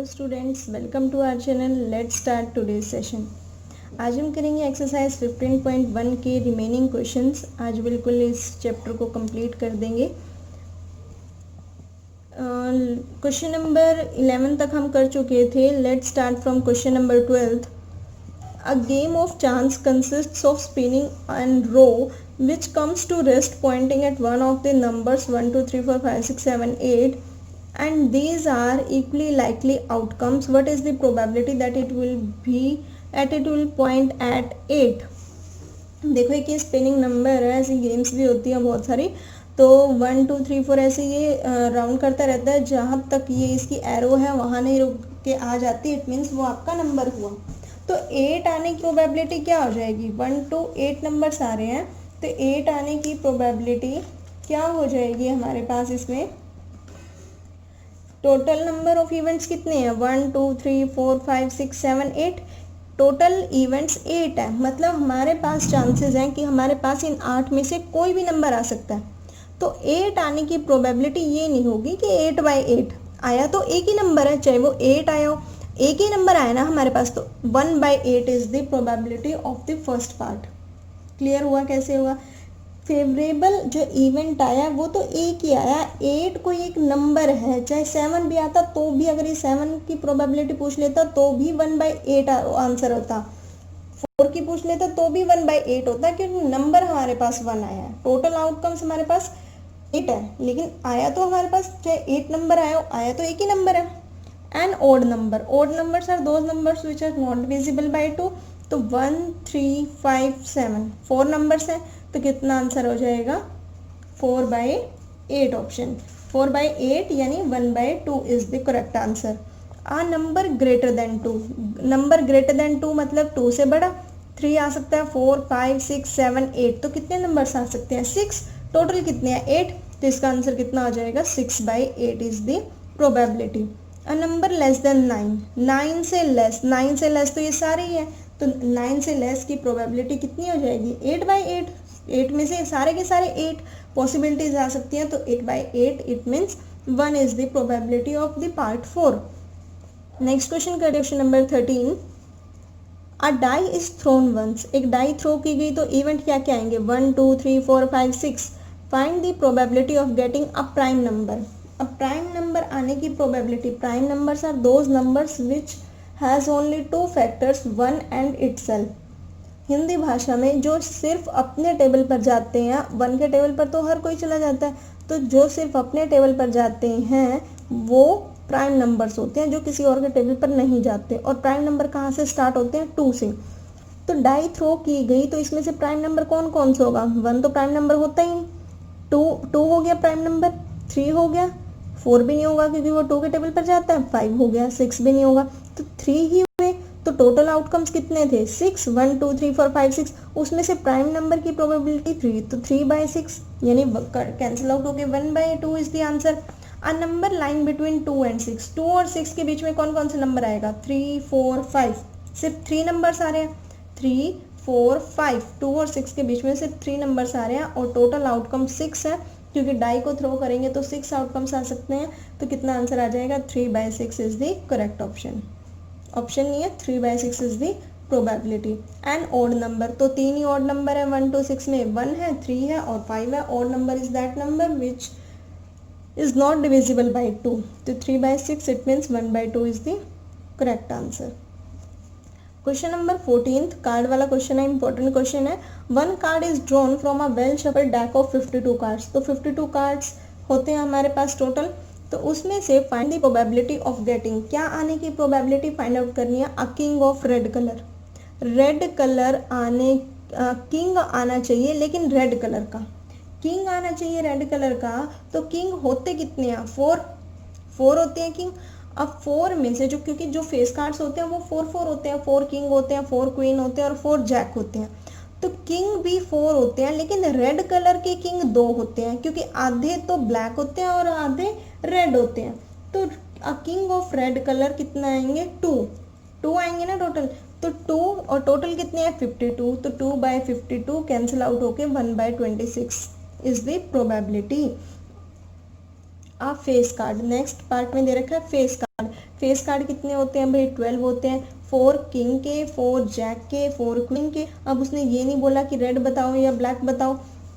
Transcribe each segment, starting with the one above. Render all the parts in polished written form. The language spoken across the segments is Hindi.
Hello students, welcome to our channel. Let's start today's session. आज हम करेंगे एक्सरसाइज 15.1 के रिमेनिंग क्वेश्चंस। आज बिल्कुल इस चैप्टर को कंप्लीट कर देंगे। क्वेश्चन नंबर 11 तक हम कर चुके थे। Let's start from question number 12। A game of chance consists of spinning and row which comes to rest pointing at one of the numbers 1, 2, 3, 4, 5, 6, 7, 8 and these are equally likely outcomes. What is the probability that it will point at 8? देखो कि स्पिनिंग नंबर है, ऐसी गेम्स भी होती हैं बहुत सारी। तो 1, 2, 3, 4 ऐसे ये राउंड करता रहता है। जहाँ तक ये इसकी एरो है वहाँ नहीं रुक के आ जाती, इट मीन्स वो आपका नंबर हुआ। तो 8 आने की प्रोबेबिलिटी क्या हो जाएगी? 1 to 8 नंबर्स आ रहे हैं, तो 8 आने की प्रोबेबिलिटी क्या हो जाएगी हमारे पास? इसमें टोटल नंबर ऑफ इवेंट्स कितने हैं? 1, 2, 3, 4, 5, 6, 7, 8। टोटल इवेंट्स 8 है, मतलब हमारे पास चांसेस हैं कि हमारे पास इन 8 में से कोई भी नंबर आ सकता है। तो 8 आने की प्रोबेबिलिटी ये नहीं होगी कि 8/8 आया तो एक ही नंबर है, चाहे वो 8 आया हो, एक ही नंबर आया ना हमारे पास। तो 1/8 is the probability of the first part. Clear हुआ कैसे हुआ? फेवरेबल जो इवेंट आया वो तो एक ही आया। 8 कोई एक नंबर है, चाहे 7 भी आता तो भी, अगर ये 7 की प्रोबेबिलिटी पूछ लेता तो भी 1/8 आंसर होता। 4 की पूछ लेता तो भी 1/8 होता, क्योंकि नंबर हमारे पास 1 आया है। टोटल आउटकम्स हमारे पास 8 है, लेकिन आया तो हमारे पास चाहे 8 नंबर आया तो एक ही नंबर है। And odd number, odd numbers are those numbers which are not divisible by 2। तो 1, 3, 5, 7 4 नंबर्स हैं, तो कितना आंसर हो जाएगा? 4/8 ऑप्शन। 4/8 यानी 1/2 is the correct answer. A number greater than 2, number greater than 2 मतलब 2 से बड़ा। 3 आ सकता है, 4, 5, 6, 7, 8। तो कितने नंबर्स आ सकते हैं? 6। टोटल कितने हैं? 8। तो इसका आंसर कितना आ जाएगा? 6/8 is the probability. A number less than 9, 9 से लेस, 9 से लेस तो ये सारे ही है। तो 9 से लेस की प्रोबेबिलिटी कितनी हो जाएगी? 8/8। 8 में से सारे के सारे 8 पॉसिबिलिटीज आ सकती हैं, तो 8/8 it means 1 is the probability of the part 4। Next question करें, question number 13। A die is thrown once, एक डाई थ्रो की गई तो इवेंट क्या क्या आएंगे? 1, 2, 3, 4, 5, 6। Find the probability of getting a prime number. अब प्राइम नंबर आने की probability, prime numbers are those numbers which has only 2 factors 1 and itself. Hindi भाषा में जो सिर्फ अपने टेबल पर जाते हैं, 1 के टेबल पर तो हर कोई चला जाता है, तो जो सिर्फ अपने टेबल पर जाते हैं वो प्राइम नंबर्स होते हैं, जो किसी और के टेबल पर नहीं जाते। और प्राइम नंबर कहाँ से स्टार्ट होते हैं? 2 से। तो डाई थ्रो की गई तो इसमें से प्राइम नंबर कौन कौन सा होगा? 1 तो प्राइम नंबर होता ही नहीं, 2 हो गया प्राइम नंबर, 3 हो गया, 4 भी नहीं होगा क्योंकि वो 2 के टेबल पर जाता है, 5 हो गया, 6 भी नहीं होगा, तो 3 ही हुए। तो टोटल आउटकम्स कितने थे? 6। 1, 2, 3, 4, 5, 6। उसमें से प्राइम नंबर की प्रोबेबिलिटी 3, तो 3/6 यानी कैंसिल आउट हो गए, 1/2 is the answer. A number line between 2 and 6, 2 और 6 के बीच में कौन कौन सा नंबर आएगा? 3, 4, 5। सिर्फ 3 नंबर्स आ रहे हैं, 3, 4, 5। 2 और 6 के बीच में सिर्फ 3 नंबर्स आ रहे हैं और टोटल आउटकम 6 है, क्योंकि डाई को थ्रो करेंगे तो 6 आउटकम्स आ सकते हैं। तो कितना आंसर आ जाएगा? 3/6 is the correct option. Option नहीं है, 3/6 is the probability. And odd number, तो 3 ही ऑड नंबर है 1 to 6 में, 1 है, 3 है और 5 है। Odd number is that number which is not divisible by 2। तो 3/6 it means 1/2 is the correct answer. Question number 14 card वाला क्वेश्चन है, इंपॉर्टेंट क्वेश्चन है। 1 card is drawn from a well shuffled deck of 52 cards. तो 52 कार्ड्स होते हैं हमारे पास टोटल। तो उसमें से find the probability of getting, क्या आने की प्रोबेबिलिटी फाइंड आउट करनी है? A king of red colour. Red colour आने, किंग आना चाहिए लेकिन रेड कलर का किंग आना चाहिए, रेड कलर का। तो किंग होते कितने हैं? 4 होते हैं किंग। अब 4 में से जो, क्योंकि जो फेस कार्ड्स होते हैं वो 4 होते हैं, 4 किंग होते हैं, 4 क्वीन होते हैं और 4 जैक होते हैं। तो किंग भी 4 होते हैं, लेकिन रेड कलर के किंग 2 होते हैं, क्योंकि आधे तो ब्लैक होते हैं और आधे रेड होते हैं। तो किंग ऑफ रेड कलर कितना आएंगे? 2 आएंगे ना टोटल। तो 2 और टोटल कितने हैं? 52। तो 2/52 कैंसिल आउट होके 1/26 is the probability. A face card. Next part में दे रखा है फेस कार्ड। फेस कार्ड कितने होते हैं भाई? 12 होते हैं। 4 किंग के, 4 जैक के, 4 क्वीन के। अब उसने ये नहीं बोला कि रेड बताओ या ब्लैक बताओ,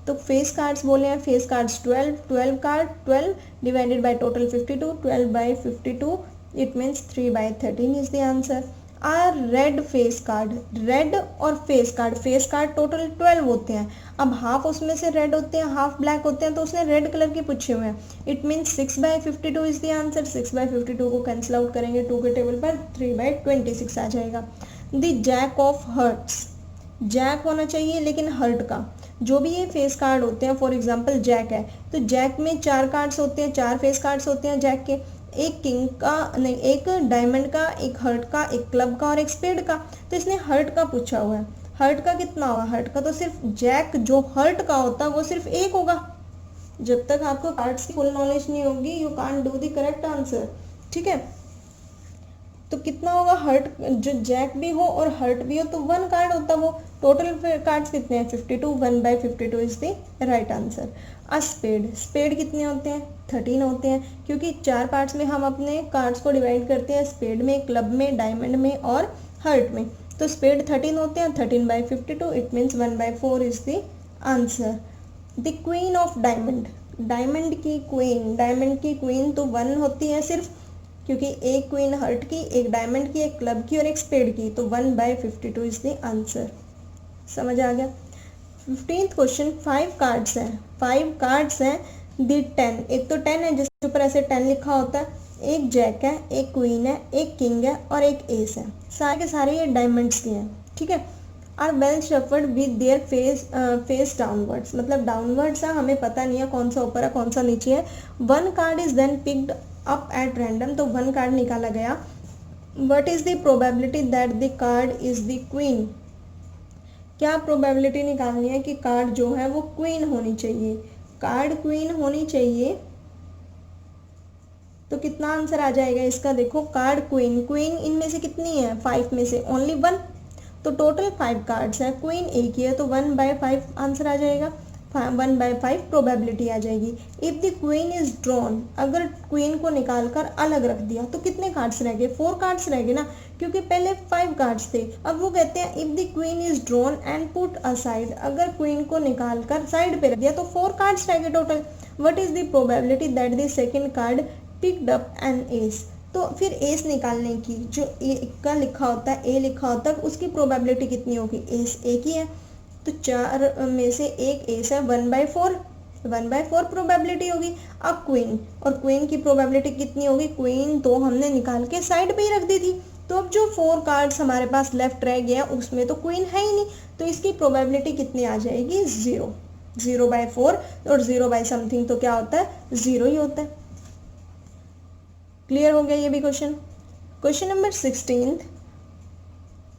तो फेस कार्ड्स बोले हैं। Face cards 12, 12 card 12 divided by total 52, 12 by 52 it means 3 by 13 is the answer. Are red face card, red और फेस कार्ड टोटल 12 होते हैं। अब हाफ उसमें से रेड होते हैं, हाफ ब्लैक होते हैं, तो उसने रेड कलर के पूछे हुए हैं। It means 6 by 52 is the answer. 6 by 52 को कैंसिल आउट करेंगे 2 के टेबल पर, 3 बाय 26 आ जाएगा। The jack of hearts, jack होना चाहिए लेकिन हर्ट का। जो भी ये फेस कार्ड होते हैं, फॉर एग्जांपल जैक है, तो जैक में 4 कार्ड्स होते हैं, 4 फेस कार्ड्स होते हैं जैक के। एक किंग का नहीं, एक डायमंड का, एक हर्ट का, एक क्लब का और एक स्पेड का। तो इसने हर्ट का पूछा हुआ है। हर्ट का कितना होगा? हर्ट का तो सिर्फ जैक जो हर्ट का होता है वो सिर्फ एक होगा। जब तक आपको कार्ड्स की फुल नॉलेज नहीं होगी you can't do the correct answer. ठीक है, तो कितना होगा? हर्ट जो जैक भी हो और हर्ट भी हो तो 1 कार्ड होता है वो। टोटल कार्ड्स कितने हैं? 52, 1 by 52 is the right answer. A spade, spade कितने होते हैं? 13 होते हैं, क्योंकि 4 पार्ट्स में हम अपने कार्ड्स को डिवाइड करते हैं, स्पेड में, क्लब में, डायमंड में और हर्ट में। तो स्पेड 13 होते हैं, 13 by 52 it means 1 by 4 is the answer. The queen of diamond, diamond की क्वीन तो 1 होती है सिर्फ, क्योंकि एक क्वीन हर्ट की, एक डायमंड की, एक क्लब की और एक स्पेड की, तो 1 बाय 52 इज द आंसर। समझ आ गया? 15th क्वेश्चन, 5 कार्ड्स हैं, 5 कार्ड्स हैं। दी 10, एक तो 10 है जिसके ऊपर ऐसे 10 लिखा होता है, एक जैक है, एक क्वीन है, एक किंग है और एक एस है। सारे के सारे ये डायमंड्स के हैं। ठीक है, are well shuffled with their face downwards, मतलब डाउनवर्ड्स है, हमें पता नहीं है कौन सा ऊपर है कौन सा नीचे है। 1 card is then picked up at random, तो 1 कार्ड निकाला गया। What is the probability that the card is the queen, क्या प्रोबेबिलिटी निकालनी है कि कार्ड जो है वो क्वीन होनी चाहिए। कार्ड क्वीन होनी चाहिए तो कितना आंसर आ जाएगा इसका? देखो, कार्ड क्वीन, क्वीन इनमें से कितनी है? 5 में से ओनली 1, तो टोटल 5 कार्ड्स है, क्वीन एक ही है, तो 1 बाय 5 आंसर आ जाएगा। 1 बाय 5 प्रोबेबिलिटी आ जाएगी। If the queen is drawn, अगर क्वीन को निकाल कर अलग रख दिया तो कितने कार्ड्स रह गए? 4 कार्ड्स रह गए ना, क्योंकि पहले 5 कार्ड्स थे। अब वो कहते हैं if the queen is drawn and put aside, अगर क्वीन को निकाल कर साइड पे रख दिया तो 4 कार्ड्स रह गए total. What is the probability that the second card picked up an S, तो फिर एस निकालने की, जो ए का लिखा होता है, ए लिखा होता है, उसकी प्रोबेबिलिटी कितनी होगी? एस एक ही है, तो 4 में से एक एस है, 1 बाय 4, 1 बाय 4 प्रोबेबिलिटी होगी। अब क्वीन, और क्वीन की प्रोबेबिलिटी कितनी होगी? क्वीन तो हमने निकाल के साइड पे ही रख दी थी, तो अब जो 4 कार्ड्स हमारे पास लेफ्ट रह गया उसमें तो क्वीन है ही नहीं, तो इसकी प्रोबेबिलिटी कितनी आ जाएगी? 0। 0 बाय 4 और 0 बाय समथिंग तो क्या होता है? 0 ही होता है। क्लियर हो गया ये भी question. Question number 16,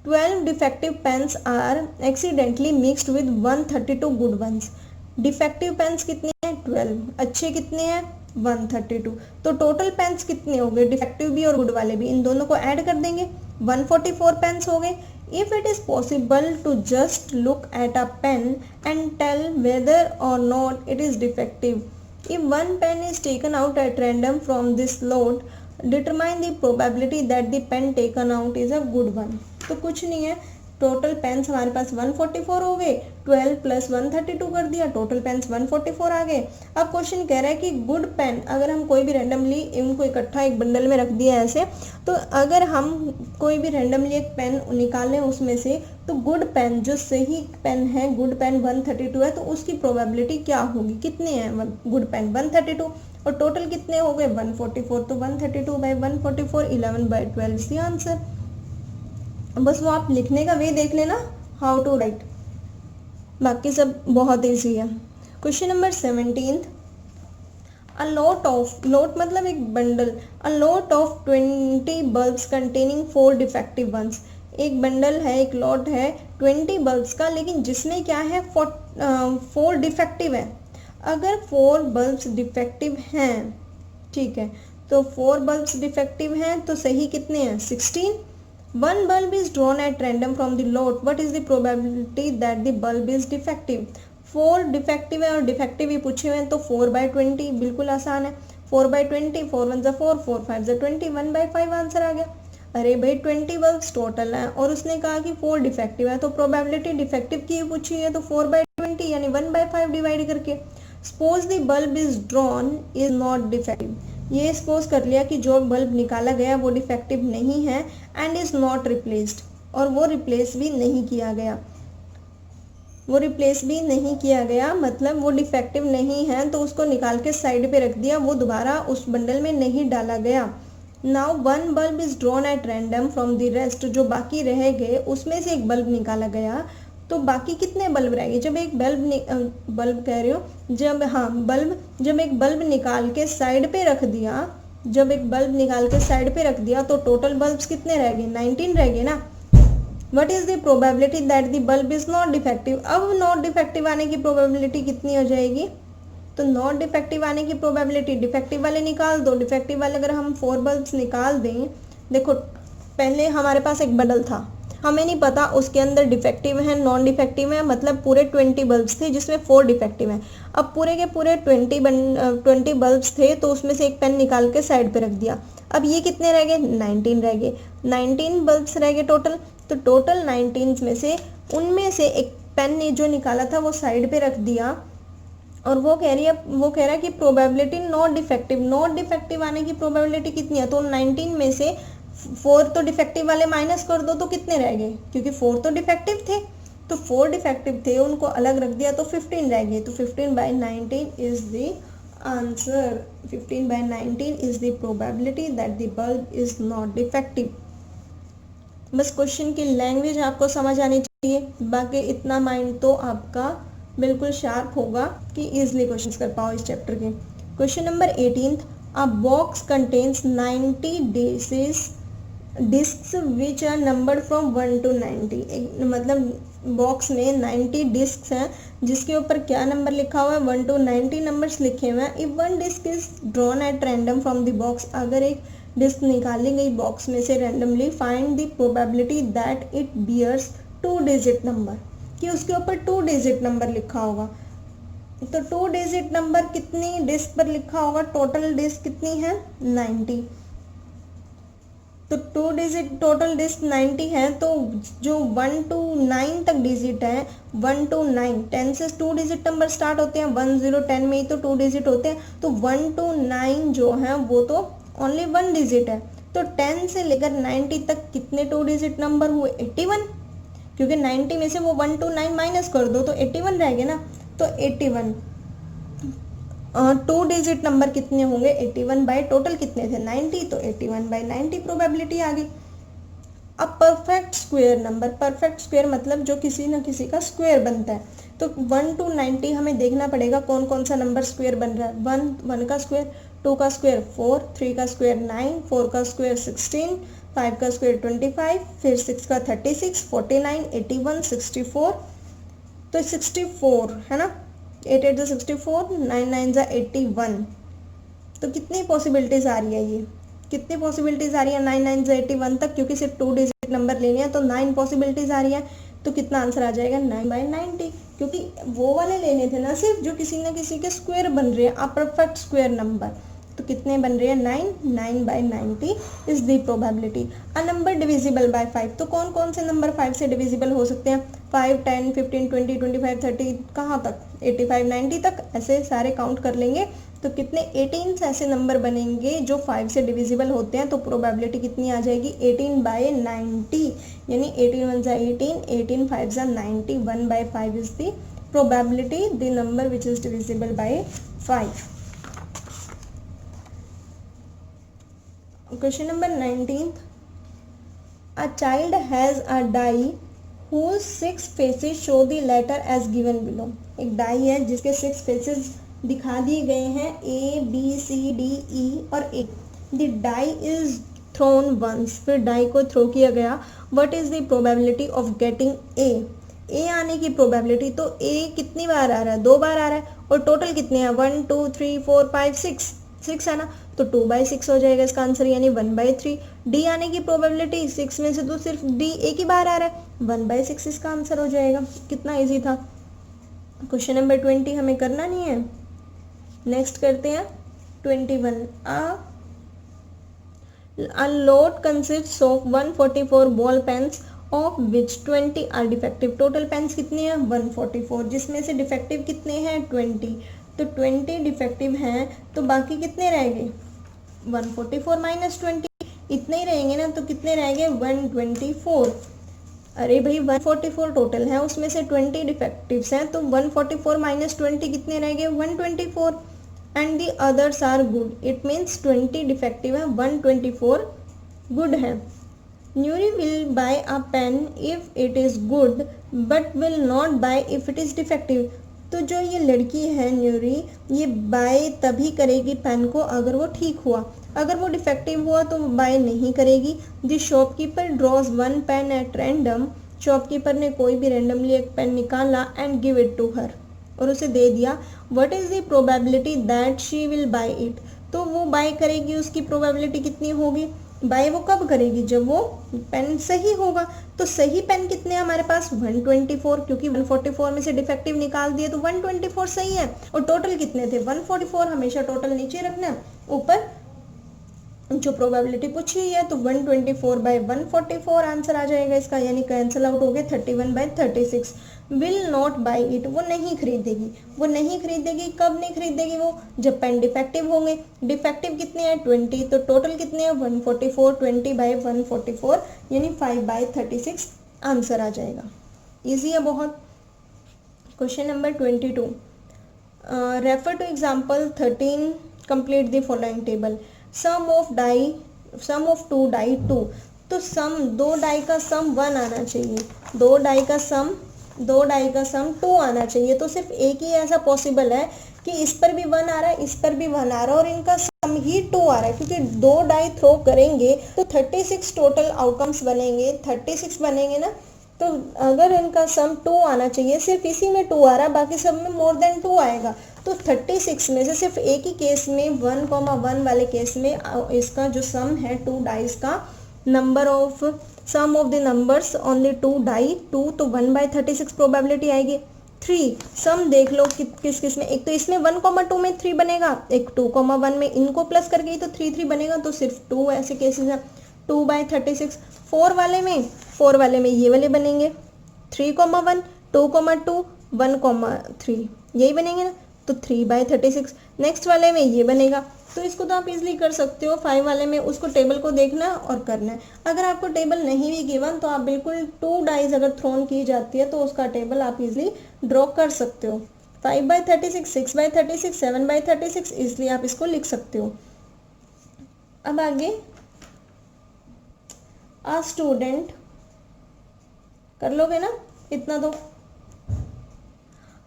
12 defective pens are accidentally mixed with 132 good ones. Defective pens कितने हैं? 12। अच्छे कितने हैं? 132। तो टोटल पेन्स कितने हो गए? डिफेक्टिव भी और गुड वाले भी, इन दोनों को ऐड कर देंगे, 144 पेन्स हो गए। If it is possible to just look at a pen and tell whether or not it is defective, if one pen is taken out at random from this lot, determine the probability that the pen taken out is a good one। तो कुछ नहीं है, टोटल पेन्स हमारे पास 144 हो गए, 12 प्लस 132 कर दिया, टोटल पेन्स 144 आ गए। अब क्वेश्चन कह रहा है कि गुड पेन, अगर हम कोई भी रैंडमली उनको इकट्ठा एक बंडल में रख दिया ऐसे, तो अगर हम कोई भी रैंडमली एक पेन निकालें उसमें से, तो गुड पेन जो सही पेन है, गुड पेन 132 है, तो उसकी प्रोबेबिलिटी क्या होगी? कितने हैं गुड पेन? 132, और टोटल कितने हो गए? 144, तो 132 by 144 11 by 12 is the answer. बस वो आप लिखने का वे देख लेना, हाउ टू राइट, बाकी सब बहुत ईजी है। Question number 17, a lot of, lot मतलब एक bundle, a lot of 20 bulbs containing 4 defective ones. एक बंडल है, एक लॉट है 20 बल्ब्स का, लेकिन जिसमें क्या है 4 डिफेक्टिव है। अगर 4 बल्ब्स डिफेक्टिव हैं, ठीक है, तो 4 बल्ब्स डिफेक्टिव हैं तो सही कितने हैं? 16। 1 bulb is drawn at random from the lot, what is the probability that the bulb is defective? 4 defective है और डिफेक्टिव ही पूछे हुए हैं, तो 4 बाई 20 बिल्कुल आसान है। 4/20, 4 1 4, 4 5 20, 1/5 आंसर आ गया। अरे भाई 20 बल्ब्स टोटल हैं और उसने कहा कि 4 डिफेक्टिव है, तो प्रोबेबिलिटी डिफेक्टिव की पूछी है, तो 4/20 यानी 1/5 डिवाइड करके। Suppose the bulb is drawn is not defective, ये सपोज कर लिया कि जो बल्ब निकाला गया वो डिफेक्टिव नहीं है, एंड इज नॉट रिप्लेस्ड, और वो रिप्लेस भी नहीं किया गया, वो रिप्लेस भी नहीं किया गया मतलब वो डिफेक्टिव नहीं है, तो उसको निकाल के साइड पे रख दिया, वो दोबारा उस बंडल में नहीं डाला गया। Now one bulb is drawn at random from the rest, जो बाकी रह गए उसमें से एक बल्ब निकाला गया, तो बाकी कितने बल्ब रह गए? जब एक बल्ब कह रही हूँ, जब एक बल्ब निकाल के साइड पे रख दिया, जब एक बल्ब निकाल के साइड पे रख दिया तो टोटल बल्ब्स कितने रह गए? 19 रह गए ना। What is the probability that the bulb is not defective, अब नॉट डिफेक्टिव आने की प्रोबेबिलिटी कितनी हो जाएगी? तो नॉट डिफेक्टिव आने की प्रोबेबिलिटी, डिफेक्टिव वाले निकाल दो, डिफेक्टिव वाले अगर हम 4 बल्ब्स निकाल दें, देखो पहले हमारे पास एक बंडल था, हमें नहीं पता उसके अंदर डिफेक्टिव है नॉन डिफेक्टिव है, मतलब पूरे 20 बल्ब्स थे जिसमें 4 डिफेक्टिव हैं। अब पूरे के पूरे 20 बल्ब्स थे, तो उसमें से एक पेन निकाल के साइड पे रख दिया, अब ये कितने रह गए? 19 रह गए, 19 बल्ब्स रह गए टोटल। तो टोटल 19 में से उनमें से एक पेन ने जो निकाला था वो साइड पे रख दिया, और वो कह रहा है कि प्रोबेबिलिटी नॉट डिफेक्टिव आने की प्रोबेबिलिटी कितनी है? तो 19 में से 4 तो डिफेक्टिव वाले माइनस कर दो, तो कितने रह गए? क्योंकि 4 तो डिफेक्टिव थे, तो 4 डिफेक्टिव थे, उनको अलग रख दिया तो 15 रह गए, तो 15/19 is the answer. 15/19 is the probability that the bulb is not defective. बस क्वेश्चन की लैंग्वेज आपको समझ आनी चाहिए, बाकी इतना माइंड तो आपका बिल्कुल शार्प होगा कि इजीली क्वेश्चंस कर पाओ इस चैप्टर के। Question number 18, a box contains 90 discs which are numbered from 1 to 90, मतलब बॉक्स में 90 डिस्क्स हैं जिसके ऊपर क्या नंबर लिखा हुआ है? 1 to 90 नंबर्स लिखे हुए हैं। If one disc is drawn at random from the box, अगर एक डिस्क निकाली गई बॉक्स में से randomly, find the probability that it bears 2 digit number, कि उसके ऊपर 2 डिजिट नंबर लिखा होगा। तो 2 डिजिट नंबर कितनी डिस्क पर लिखा होगा? टोटल डिस्क कितनी है? 90। तो 2 डिजिट टोटल डिस्क 90 है, तो जो 1 to 9 तक डिजिट है, 1 to 9, 10 से 2 डिजिट नंबर स्टार्ट होते हैं, 1 0 10 में ही तो 2 डिजिट होते हैं, तो 1 to 9 जो है वो तो ओनली 1 डिजिट है। तो 10 से लेकर 90 तक कितने 2 डिजिट नंबर हुए? 81, क्योंकि 90 में से वो 1 to 9 माइनस कर दो तो 81 रह गए ना, तो 81 2 डिजिट नंबर कितने होंगे? 81 बाय टोटल कितने थे? 90, तो 81/90 प्रोबेबिलिटी आ गई। अब perfect square number, perfect square मतलब जो किसी न किसी का स्क्वायर बनता है, तो 1 to 90 हमें देखना पड़ेगा कौन कौन सा नंबर स्क्वायर बन रहा है। 1 का स्क्वायर, 2 का स्क्वायर 4, 3 का स्क्वायर 9, 4 का स्क्वायर 16, 5 का स्क्वायर 25, फिर 6 का 36, 49, 81, 64, तो 64 है ना, 8 8 64, 9 9 81, तो कितनी पॉसिबिलिटीज आ रही है? ये कितनी पॉसिबिलिटीज आ रही है 9 9 81 तक? क्योंकि सिर्फ 2 डिजिट नंबर लेने हैं तो 9 पॉसिबिलिटीज आ रही है, तो कितना आंसर आ जाएगा? 9/90, क्योंकि वो वाले लेने थे ना सिर्फ जो किसी न किसी के स्क्वायर बन रहे हैं, परफेक्ट स्क्वायर नंबर, तो कितने बन रहे हैं? 9/90 is the probability. A number divisible by 5, तो कौन कौन से नंबर 5 से डिविजिबल हो सकते हैं? 5 10 15 20 25 30, कहाँ तक? 85 90 तक, ऐसे सारे काउंट कर लेंगे तो कितने? 18 ऐसे नंबर बनेंगे जो 5 से डिविजिबल होते हैं, तो प्रोबेबिलिटी कितनी आ जाएगी? 18/90, यानी 18 1 18, 18 5 90, 1/5 is the probability, the number which is divisible by 5। Question number 19, a child has a die whose 6 faces show the letter as given below, एक डाई है जिसके 6 फेसेस दिखा दिए गए हैं, A B C D E और A। the die is thrown once, फिर डाई को थ्रो किया गया, what is the probability of getting A आने की प्रोबेबिलिटी, तो A कितनी बार आ रहा है? 2 बार आ रहा है, और टोटल कितने हैं? 1 2 3 4 5 6 है ना, तो 2/6 हो जाएगा इसका आंसर, यानी 1/3। डी आने की प्रोबेबिलिटी 6 में से तो सिर्फ डी एक ही बार आ रहा है, 1/6 इसका आंसर हो जाएगा। कितना इजी था। क्वेश्चन नंबर 20 हमें करना नहीं है, नेक्स्ट करते हैं। 21. A lot consists of 144 ball pens of which 20 are defective. Total pens कितने हैं 144, जिसमें से डिफेक्टिव कितने हैं 20. तो 20 डिफेक्टिव हैं तो बाकी कितने रहेंगे 144 माइनस 20, इतने ही रहेंगे ना. तो कितने रहेंगे 124. अरे भाई 144 टोटल है, उसमें से 20 डिफेक्टिव्स हैं तो 144 माइनस 20 कितने रहेंगे 124. And the others are good. It means 20 defective है 124 गुड है. Nuri will buy a pen if it is good but will not buy if it is defective. तो जो ये लड़की है न्यूरी, ये बाय तभी करेगी पेन को अगर वो ठीक हुआ. अगर वो डिफेक्टिव हुआ तो वो बाय नहीं करेगी. The shopkeeper draws one pen at random. Shopkeeper ने कोई भी रैंडमली एक पेन निकाला and give it to her, और उसे दे दिया. What is the probability that she will buy it. तो वो बाय करेगी, उसकी प्रोबेबिलिटी कितनी होगी. बाय वो कब करेगी जब वो पेन सही होगा. तो सही पेन कितने हैं हमारे पास 124, क्योंकि 144 में से डिफेक्टिव निकाल दिए तो 124 सही है. और टोटल कितने थे 144. हमेशा टोटल नीचे रखना है, ऊपर जो प्रोबेबिलिटी पूछी है. तो 124 बाय 144 आंसर आ जाएगा इसका, यानी कैंसिल आउट हो गया 31 by 36. Will not buy it, वो नहीं खरीदेगी. वो नहीं खरीदेगी कब नहीं खरीदेगी वो, जब पेन डिफेक्टिव होंगे. डिफेक्टिव कितने हैं 20, तो टोटल कितने हैं 144. 20 बाई 144 यानी 5 बाई 36 आंसर आ जाएगा. ईजी है बहुत. Question number 22. Refer to example 13. Complete the following table. Sum of two die 2. तो सम, दो डाई का सम 1 आना चाहिए. दो डाई का सम 2 आना चाहिए. तो सिर्फ एक ही ऐसा पॉसिबल है कि इस पर भी 1 आ रहा है, इस पर भी 1 आ रहा है और इनका सम ही 2 आ रहा है, क्योंकि दो डाई थ्रो करेंगे तो 36 टोटल आउटकम्स बनेंगे. 36 बनेंगे ना. तो अगर इनका सम 2 आना चाहिए, सिर्फ इसी में 2 आ रहा है, बाकी सब में मोर देन 2 आएगा. तो 36 में से सिर्फ एक ही केस में 1,1 वाले केस में इसका जो सम है 2 डाइज का, number of sum of the numbers on the 2 die 2, तो 1/36 प्रोबेबिलिटी आएगी. 3 सम देख लो किस किस में. एक तो इसमें 1,2 में 3 बनेगा, एक 2,1 में. इनको प्लस करके ही तो 3 बनेगा. तो सिर्फ 2 ऐसे केसेस हैं. 2/36. 4 वाले में ये वाले बनेंगे 3,1 2,2 1,3 यही बनेंगे ना. तो 3/36. नेक्स्ट वाले में ये बनेगा. तो इसको तो आप इजीली कर सकते हो. 5 वाले में उसको टेबल को देखना है और करना है. अगर आपको टेबल नहीं भी गिवन तो आप बिल्कुल 2 डाइज अगर थ्रोन की जाती है तो उसका टेबल आप इजीली ड्रॉ कर सकते हो. 5/36 6/36 7/36 इसलिए आप इसको लिख सकते हो. अब आगे आ स्टूडेंट, कर लोगे ना इतना तो.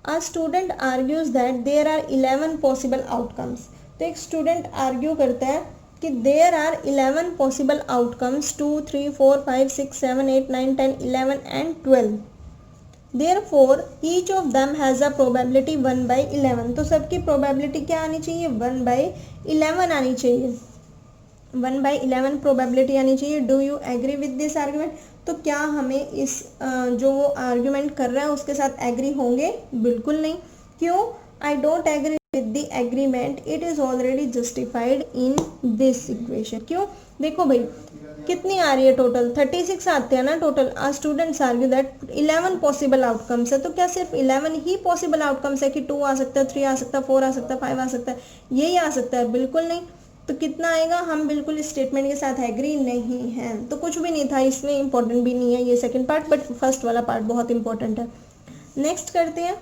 A student argues that there are 11 possible outcomes. तो एक स्टूडेंट आर्ग्यू करता है कि there are 11 possible outcomes 2 3 4 5 6 7 8 9 10 11 and 12. Therefore each of them has a probability 1/11. तो सबकी प्रोबेबिलिटी क्या आनी चाहिए 1/11 आनी चाहिए. 1/11 प्रोबेबिलिटी आनी चाहिए. Do you agree with this argument. तो क्या हमें इस जो वो आर्ग्यूमेंट कर रहा है उसके साथ एग्री होंगे. बिल्कुल नहीं. क्यों. I don't agree with the agreement, it is already justified in this equation. क्यों. देखो भाई कितनी आ रही है टोटल 36 आते हैं ना total. Students argue that 11 possible outcomes है. तो क्या सिर्फ 11 ही पॉसिबल आउटकम्स है कि 2 आ सकता है 3 आ सकता है 4 आ सकता है 5 आ सकता है, यही आ सकता है. बिल्कुल नहीं. तो कितना आएगा. हम बिल्कुल इस स्टेटमेंट के साथ एग्री नहीं हैं. तो कुछ भी नहीं था इसमें, इंपॉर्टेंट भी नहीं है ये सेकंड पार्ट, बट फर्स्ट वाला पार्ट बहुत इंपॉर्टेंट है. नेक्स्ट करते हैं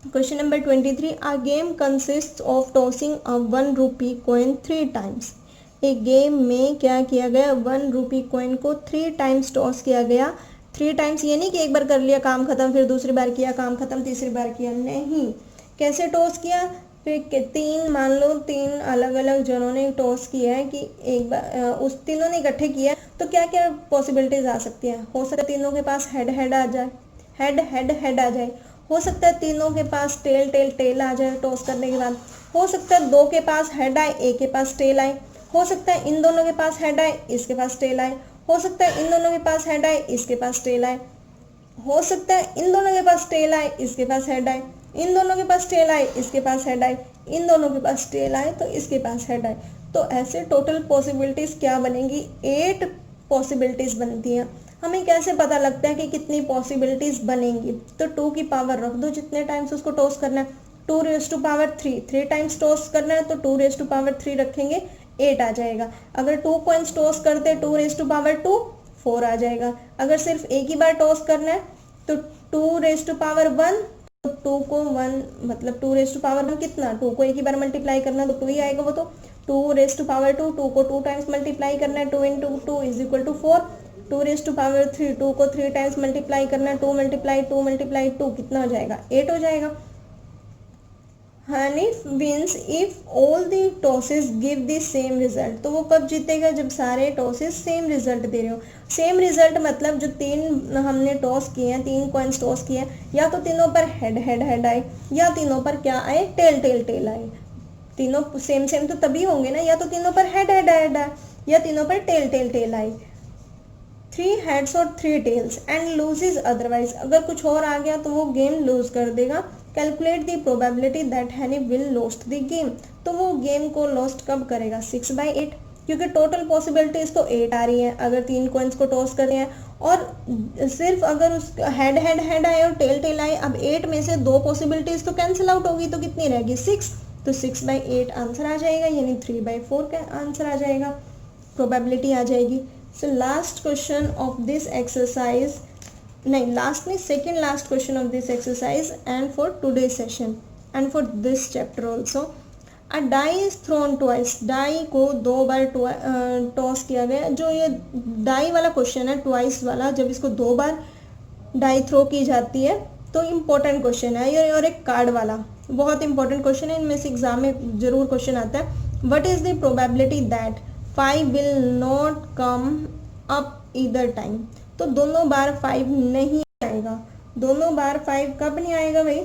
question number 23. A game consist of tossing a 1 rupee coin 3 times. एक गेम में क्या किया गया 1 रूपी कॉइन को 3 टाइम्स टॉस किया गया. 3 टाइम्स ये नहीं कि एक बार कर लिया काम खत्म, फिर दूसरी बार किया काम खत्म, तीसरी बार किया, नहीं. कैसे टॉस किया. फिर 3 मान लो 3 अलग अलग जनों ने टॉस किया है कि एक बार उस तीनों ने इकट्ठे किया. तो क्या क्या पॉसिबिलिटीज आ सकती हैं. हो सकता है तीनों के पास हेड हेड आ जाए, हेड आ जाए. हो सकता है तीनों के पास टेल आ जाए टॉस करने के बाद. हो सकता है 2 के पास हेड आए, एक के पास टेल आए. हो सकता है इन दोनों के पास हेड आए, इसके पास टेल आए. हो सकता है इन दोनों के पास हेड आए, इसके पास टेल आए. हो सकता है इन दोनों के पास टेल आए, इसके पास हेड आए. इन दोनों के पास टेल आए, इसके पास हेड आए, इन दोनों के पास टेल आए तो इसके पास हेड आए। तो ऐसे टोटल पॉसिबिलिटीज क्या बनेंगी, 8 पॉसिबिलिटीज बनती हैं। हमें कैसे पता लगता है कि कितनी पॉसिबिलिटीज बनेंगी, तो 2 की पावर रख दो, जितने टाइम्स उसको टॉस करना है, 2 raise to power 3, 3 times toss करना है तो 2 रेज टू पावर 3 रखेंगे, 8 आ जाएगा। अगर 2 कॉइन्स टॉस करते 2 रेज टू पावर 2, 4 आ जाएगा। अगर सिर्फ एक ही बार टॉस करना है तो 2 रेज टू पावर 1, तो 2 को 1 मतलब 2 रेज टू पावर 1 कितना, 2 को एक ही बार मल्टीप्लाई करना तो 2 ही आएगा वो, तो 2 रेज टू पावर 2, 2 को 2 टाइम्स मल्टीप्लाई करना है, 2 into 2 is equal to 4, 2 raise to power 3, 2 को 3 टाइम्स मल्टीप्लाई करना है, 2 मल्टीप्लाई 2 मल्टीप्लाई 2 कितना हो जाएगा, 8 हो जाएगा। हनी wins if all the tosses give the same result, तो वो कब जीतेगा, जब सारे टॉसेस सेम रिजल्ट दे रहे हो। सेम रिजल्ट मतलब जो 3 हमने टॉस किए हैं, 3 कॉइन्स टॉस किए हैं, या तो तीनों पर हेड हेड हेड आए, या तीनों पर क्या आए, टेल टेल टेल आए। तीनों सेम सेम तो तभी होंगे ना, या तो तीनों पर हेड हेड हेड आए या तीनों पर टेल टेल टेल आए। 3 हेड्स और 3 टेल्स एंड लूजेज अदरवाइज, अगर कुछ और आ गया तो वो गेम लूज कर देगा। कैलकुलेट द प्रोबेबिलिटी दैट हैनी विल लॉस्ट द गेम, तो वो गेम को लॉस्ट कब करेगा, 6/8, क्योंकि टोटल पॉसिबिलिटीज तो 8 आ रही हैं अगर 3 कॉइन्स को टॉस कर रहे हैं, और सिर्फ अगर उस हेड हेड हेड आए और टेल टेल आए, अब 8 में से 2 पॉसिबिलिटीज तो कैंसिल आउट होगी, तो कितनी रहेगी, 6, तो 6/8 आंसर आ जाएगा, यानी 3/4 का आंसर आ जाएगा, प्रोबेबिलिटी आ जाएगी। So last question of this exercise, नहीं last नहीं, second last question of this exercise and for today's session and for this chapter also. A die is thrown twice, die को 2 बार टॉस किया गया। जो ये die वाला क्वेश्चन है, twice वाला, जब इसको 2 बार die थ्रो की जाती है तो इम्पोर्टेंट क्वेश्चन है ये, और एक कार्ड वाला बहुत इंपॉर्टेंट क्वेश्चन है, इनमें से एग्जाम में जरूर क्वेश्चन आता है। What is the probability that 5 will not come up either time, तो दोनों बार 5 नहीं आएगा, दोनों बार 5 कब नहीं आएगा भाई,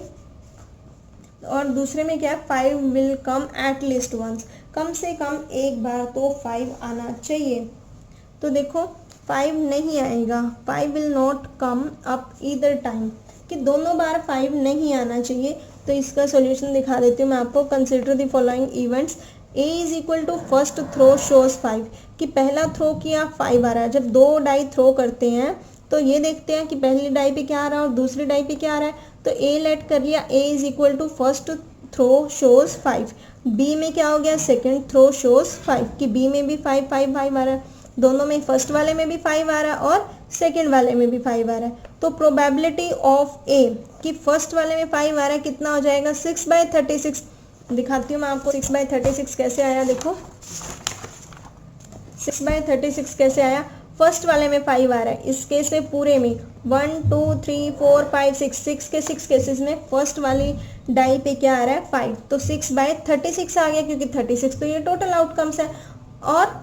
और दूसरे में क्या है, 5 will come at least once, कम से कम एक बार तो 5 आना चाहिए। तो देखो 5 नहीं आएगा, 5 will not come up either time, कि दोनों बार 5 नहीं आना चाहिए। तो इसका सॉल्यूशन दिखा देती हूँ मैं आपको। Consider the following events, A is equal to first throw shows 5, कि पहला थ्रो किया 5 आ रहा है। जब 2 डाई थ्रो करते हैं तो ये देखते हैं कि पहली डाई पे क्या आ रहा है और दूसरी डाई पे क्या आ रहा है, तो A लेट कर लिया, A is equal to first throw shows 5। B में क्या हो गया, सेकेंड थ्रो शोज 5, कि B में भी 5 5 5 आ रहा है, दोनों में फर्स्ट वाले में भी 5 आ रहा है और सेकेंड वाले में भी 5 आ रहा है। तो प्रोबेबिलिटी ऑफ A कि फर्स्ट वाले में 5 आ रहा है कितना हो जाएगा, 6/36। दिखाती हूँ मैं आपको 6/36 कैसे आया। देखो 6/36 कैसे आया, फर्स्ट वाले में 5 आ रहा है, इस केस में पूरे में 1 2 3 4 5 6 के 6 केसेस में फर्स्ट वाली डाई पे क्या आ रहा है, 5, तो 6/36 आ गया, क्योंकि 36 तो ये टोटल आउटकम्स है। और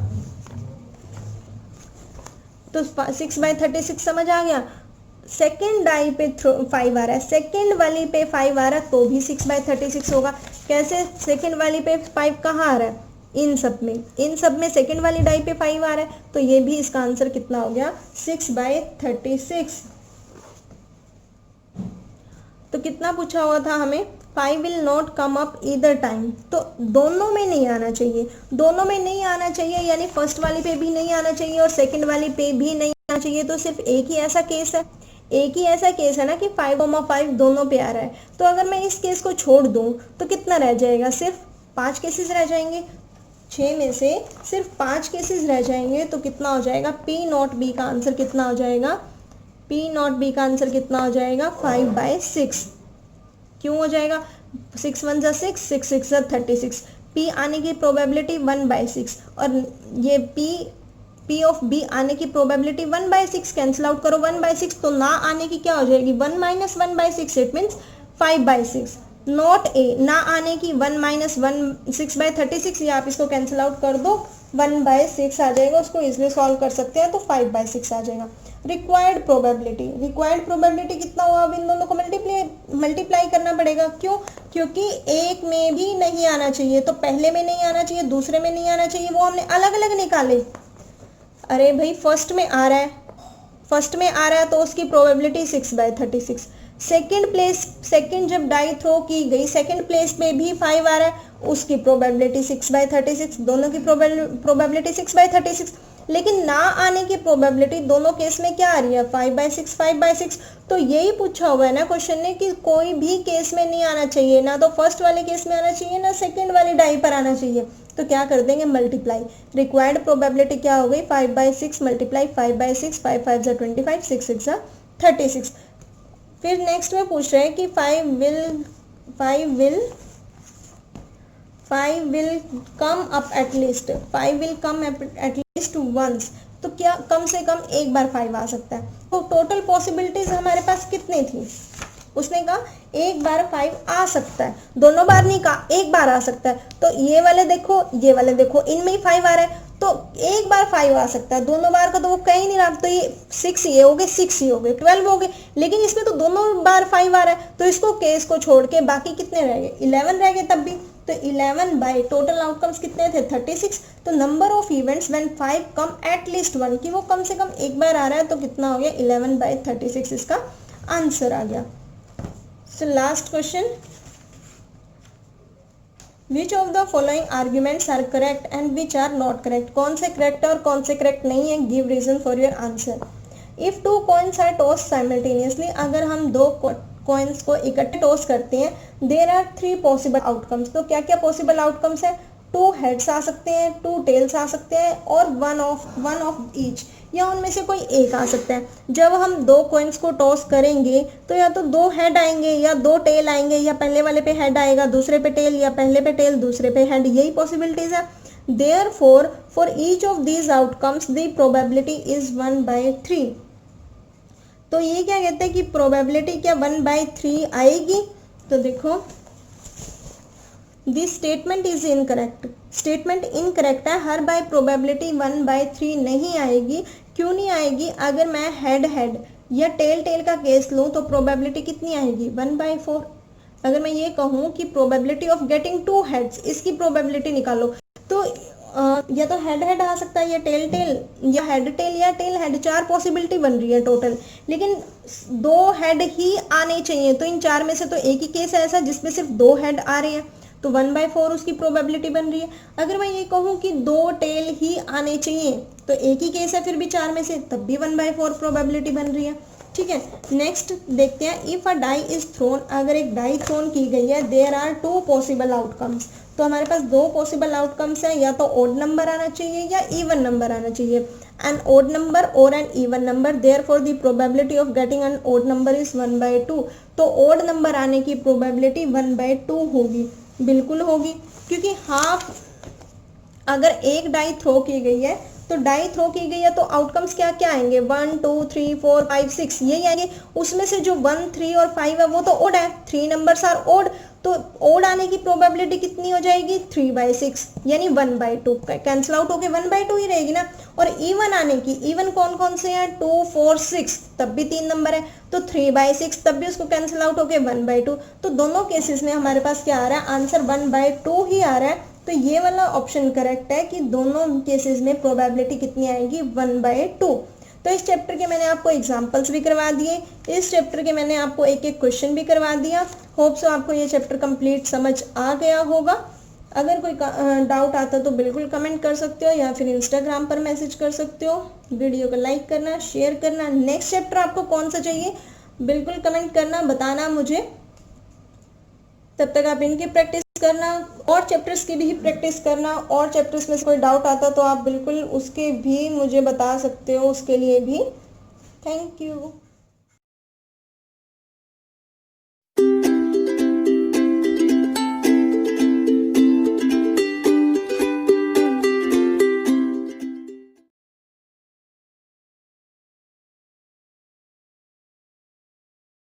तो 6/36 समझ आ गया। सेकेंड डाई पे 5 आ रहा है, सेकेंड वाली पे 5 आ रहा है तो भी 6/36 होगा। कैसे, सेकेंड वाली पे 5 कहाँ आ रहा है, इन सब में सेकेंड वाली डाई पे 5 आ रहा है, तो ये भी इसका आंसर कितना हो गया, 6/36। तो कितना पूछा हुआ था हमें, 5 will not come up either time, तो दोनों में नहीं आना चाहिए, दोनों में नहीं आना चाहिए, यानी फर्स्ट वाली पे भी नहीं आना चाहिए और सेकंड वाली पे भी नहीं आना चाहिए। तो सिर्फ एक ही ऐसा केस है, एक ही ऐसा केस है ना कि 5,5 दोनों पे आ रहा है। तो अगर मैं इस केस को छोड़ दूं तो कितना रह जाएगा, सिर्फ 5 केसेस रह जाएंगे, 6 में से सिर्फ 5 केसेस रह जाएंगे। तो कितना हो जाएगा, P0B का आंसर कितना हो जाएगा, P0B का आंसर कितना हो जाएगा, 5/6। क्यों हो जाएगा, 6 1 जा 6, 6 6 जा 36, P आने की प्रोबेबिलिटी 1/6, और ये P ऑफ B आने की प्रोबेबिलिटी 1/6, कैंसिल आउट करो 1/6, तो ना आने की क्या हो जाएगी, 1 - 1/6, इट मीन्स 5/6। नॉट A, ना आने की 1 - 1 6/36, या आप इसको कैंसिल आउट कर दो 1/6 आ जाएगा, उसको इजिली सॉल्व कर सकते हैं, तो 5/6 आ जाएगा। रिक्वायर्ड प्रोबेबिलिटी कितना हुआ, अब इन दोनों को मल्टीप्लाई करना पड़ेगा। क्यों, क्योंकि एक में भी नहीं आना चाहिए, तो पहले में नहीं आना चाहिए, दूसरे में नहीं आना चाहिए, वो हमने अलग अलग निकाले। अरे भाई फर्स्ट में आ रहा है तो उसकी प्रोबेबिलिटी 6/36, सेकंड जब डाई थ्रो की गई सेकंड प्लेस पे भी 5 आ रहा है, उसकी प्रोबेबिलिटी 6/36, दोनों की प्रोबेबिलिटी 6/36, लेकिन ना आने की प्रोबेबिलिटी दोनों केस में क्या आ रही है, 5/6 5/6। तो यही पूछा हुआ है ना क्वेश्चन ने कि कोई भी केस में नहीं आना चाहिए, ना तो फर्स्ट वाले केस में आना चाहिए, ना सेकंड वाली डाई पर आना चाहिए। तो क्या कर देंगे, मल्टीप्लाई। रिक्वायर्ड प्रोबेबिलिटी क्या हो गई, 5/6 मल्टीप्लाई 5/6, 5 5 जा 25, 6 6 जा 36। फिर नेक्स्ट में पूछ रहे हैं कि 5 will come up at least, 5 will come at least once। तो क्या कम से कम एक बार 5 आ सकता है। तो टोटल पॉसिबिलिटीज हमारे पास कितनी थी, उसने कहा एक बार 5 आ सकता है, दोनों बार नहीं कहा, एक बार आ सकता है। तो ये वाले देखो, ये वाले देखो, इनमें ही 5 आ रहा है, तो एक बार 5 आ सकता है, दोनों बार का तो वो कहीं नहीं रहा। तो ये 6 ये हो गए, 6 ये हो गए, 12 हो गए, लेकिन इसमें तो दोनों बार 5 आ रहा है, तो इसको केस को छोड़ के बाकी कितने रह गए, 11 रह गए तब भी। तो 11 बाई टोटल आउटकम्स कितने थे, 36। तो number of events when 5 come at least 1, कि वो कम से कम एक बार आ रहा है, तो कितना हो गया, 11/36 इसका आंसर आ गया। So last question, which of the following arguments are correct and which are not correct. कौन से करेक्ट है और कौन से करेक्ट नहीं है, give reason for your answer. If 2 coins are toss simultaneously, अगर हम 2 कॉइन्स को इकट्ठे टॉस करते हैं, देयर आर 3 पॉसिबल आउटकम्स। तो क्या क्या पॉसिबल आउटकम्स है, 2 हेड्स आ सकते हैं, 2 टेल्स आ सकते हैं, और वन ऑफ ईच, या उनमें से कोई एक आ सकता है। जब हम 2 कॉइन्स को टॉस करेंगे तो या तो 2 हेड आएंगे या 2 टेल आएंगे, या पहले वाले पे हेड आएगा दूसरे पे टेल, या पहले पे टेल दूसरे पे हेड, यही पॉसिबिलिटीज है। Therefore for each of these outcomes the probability is 1/3। तो ये क्या कहते हैं कि प्रोबेबिलिटी क्या 1/3 आएगी। तो देखो, this statement is incorrect, statement incorrect है, हर बाय प्रोबेबिलिटी 1/3 नहीं आएगी। क्यों नहीं आएगी, अगर मैं हेड या टेल का केस लूँ तो प्रोबेबिलिटी कितनी आएगी, 1/4। अगर मैं ये कहूँ कि प्रोबेबिलिटी ऑफ गेटिंग 2 हेड्स, इसकी प्रोबेबिलिटी निकालो, तो या तो हेड आ सकता है, या टेल या हेड या टेल हेड, 4 पॉसिबिलिटी बन रही है टोटल, लेकिन 2 हेड ही आने चाहिए। तो इन 4 में से तो एक ही केस है ऐसा जिसमें सिर्फ 2 हेड आ रहे हैं, तो 1/4 उसकी प्रोबेबिलिटी बन रही है। अगर मैं ये कहूँ कि 2 टेल ही आने चाहिए, तो एक ही केस है फिर भी 4 में से, तब भी 1/4 प्रोबेबिलिटी बन रही है। ठीक है, नेक्स्ट देखते हैं, if a die is thrown, अगर एक डाई थ्रोन की गई है, देयर आर 2 पॉसिबल आउटकम्स। तो हमारे पास 2 पॉसिबल आउटकम्स है, या तो ओड नंबर आना चाहिए या इवन नंबर आना चाहिए। एन ओड नंबर और an even number, therefore the probability of getting an odd number is 1/2। तो ओड नंबर आने की प्रोबेबिलिटी 1/2 होगी, बिल्कुल होगी, क्योंकि हाफ, अगर एक डाई थ्रो की गई है तो डाई थ्रो की गई है तो आउटकम्स क्या क्या आएंगे, 1 2 3 4 5 6 यही आएंगे। उसमें से जो 1 3 और 5 है वो तो ओड है, 3 नंबर्स आर ओड, तो ओड आने की प्रोबेबिलिटी कितनी हो जाएगी, 3/6, यानी 1/2 कैंसिल आउट होके 1/2 ही रहेगी ना। और इवन आने की, इवन कौन कौन से हैं, 2 4 6, तब भी 3 नंबर है, तो 3/6, तब भी उसको कैंसिल आउट होके 1/2। तो दोनों केसेस में हमारे पास क्या आ रहा है, आंसर 1/2 ही आ रहा है। तो ये वाला ऑप्शन करेक्ट है कि दोनों केसेस में प्रोबेबिलिटी कितनी आएगी, 1/2। तो इस चैप्टर के मैंने आपको एग्जांपल्स भी करवा दिए, इस चैप्टर के मैंने आपको एक एक क्वेश्चन भी करवा दिया। होप सो आपको ये चैप्टर कंप्लीट समझ आ गया होगा। अगर कोई डाउट आता तो बिल्कुल कमेंट कर सकते हो, या फिर इंस्टाग्राम पर मैसेज कर सकते हो। वीडियो को लाइक करना, शेयर करना। नेक्स्ट चैप्टर आपको कौन सा चाहिए बिल्कुल कमेंट करना, बताना मुझे। तब तक आप इनकी प्रैक्टिस करना, और चैप्टर्स की भी प्रैक्टिस करना, और चैप्टर्स में से कोई डाउट आता तो आप बिल्कुल उसके भी मुझे बता सकते हो, उसके लिए भी। Thank you.